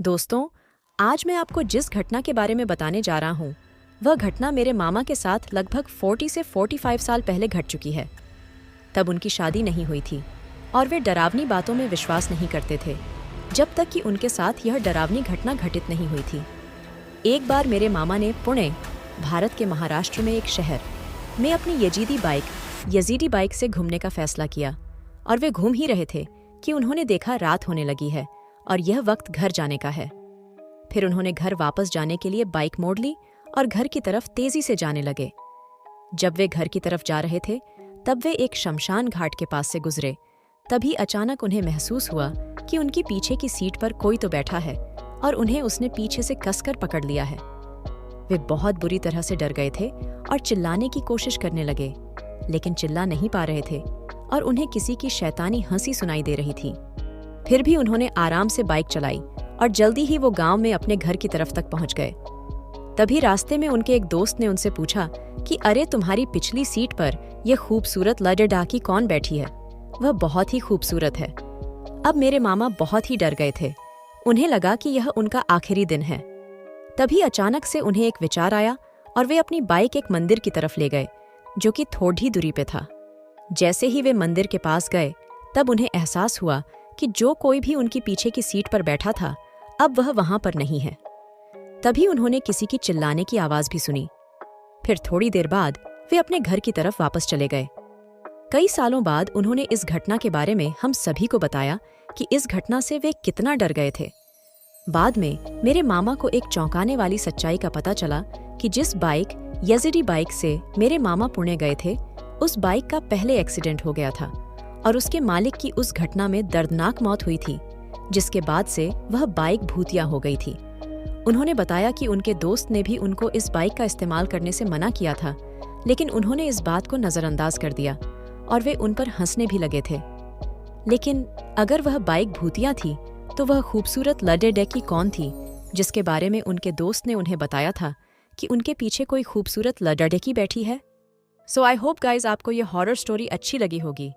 दोस्तों, आज मैं आपको जिस घटना के बारे में बताने जा रहा हूँ, वह घटना मेरे मामा के साथ लगभग 40 से 45 साल पहले घट चुकी है। तब उनकी शादी नहीं हुई थी और वे डरावनी बातों में विश्वास नहीं करते थे, जब तक कि उनके साथ यह डरावनी घटना घटित नहीं हुई थी। एक बार मेरे मामा ने पुणे, भारत के महाराष्ट्र में एक शहर में अपनी यजीदी बाइक से घूमने का फैसला किया और वे घूम ही रहे थे कि उन्होंने देखा रात होने लगी है और यह वक्त घर जाने का है। फिर उन्होंने घर वापस जाने के लिए बाइक मोड़ ली और घर की तरफ तेजी से जाने लगे। जब वे घर की तरफ जा रहे थे तब वे एक शमशान घाट के पास से गुजरे। तभी अचानक उन्हें महसूस हुआ कि उनकी पीछे की सीट पर कोई तो बैठा है और उन्हें उसने पीछे से कसकर पकड़ लिया है। वे बहुत बुरी तरह से डर गए थे और चिल्लाने की कोशिश करने लगे, लेकिन चिल्ला नहीं पा रहे थे और उन्हें किसी की शैतानी हंसी सुनाई दे रही थी। फिर भी उन्होंने आराम से बाइक चलाई और जल्दी ही वो गांव में अपने घर की तरफ तक पहुंच गए। तभी रास्ते में उनके एक दोस्त ने उनसे पूछा कि अरे, तुम्हारी पिछली सीट पर यह खूबसूरत लड़की कौन बैठी है? वह बहुत ही खूबसूरत है। अब मेरे मामा बहुत ही डर गए थे। उन्हें लगा कि यह उनका आखिरी दिन है। तभी अचानक से उन्हें एक विचार आया और वे अपनी बाइक एक मंदिर की तरफ ले गए, जो कि थोड़ी दूरी पे था। जैसे ही वे मंदिर के पास गए तब उन्हें एहसास हुआ कि जो कोई भी उनकी पीछे की सीट पर बैठा था, अब वह वहां पर नहीं है। तभी उन्होंने किसी की चिल्लाने की आवाज भी सुनी। फिर थोड़ी देर बाद वे अपने घर की तरफ वापस चले गए। कई सालों बाद उन्होंने इस घटना के बारे में हम सभी को बताया कि इस घटना से वे कितना डर गए थे। बाद में मेरे मामा को एक चौंकाने वाली सच्चाई का पता चला कि जिस यजीदी बाइक से मेरे मामा पुणे गए थे, उस बाइक का पहले एक्सीडेंट हो गया था और उसके मालिक की उस घटना में दर्दनाक मौत हुई थी, जिसके बाद से वह बाइक भूतिया हो गई थी। उन्होंने बताया कि उनके दोस्त ने भी उनको इस बाइक का इस्तेमाल करने से मना किया था, लेकिन उन्होंने इस बात को नजरअंदाज कर दिया और वे उन पर हंसने भी लगे थे। लेकिन अगर वह बाइक भूतिया थी तो वह खूबसूरत लड़की कौन थी, जिसके बारे में उनके दोस्त ने उन्हें बताया था कि उनके पीछे कोई खूबसूरत लड़की बैठी है? सो आई होप गाइज आपको ये हॉरर स्टोरी अच्छी लगी होगी।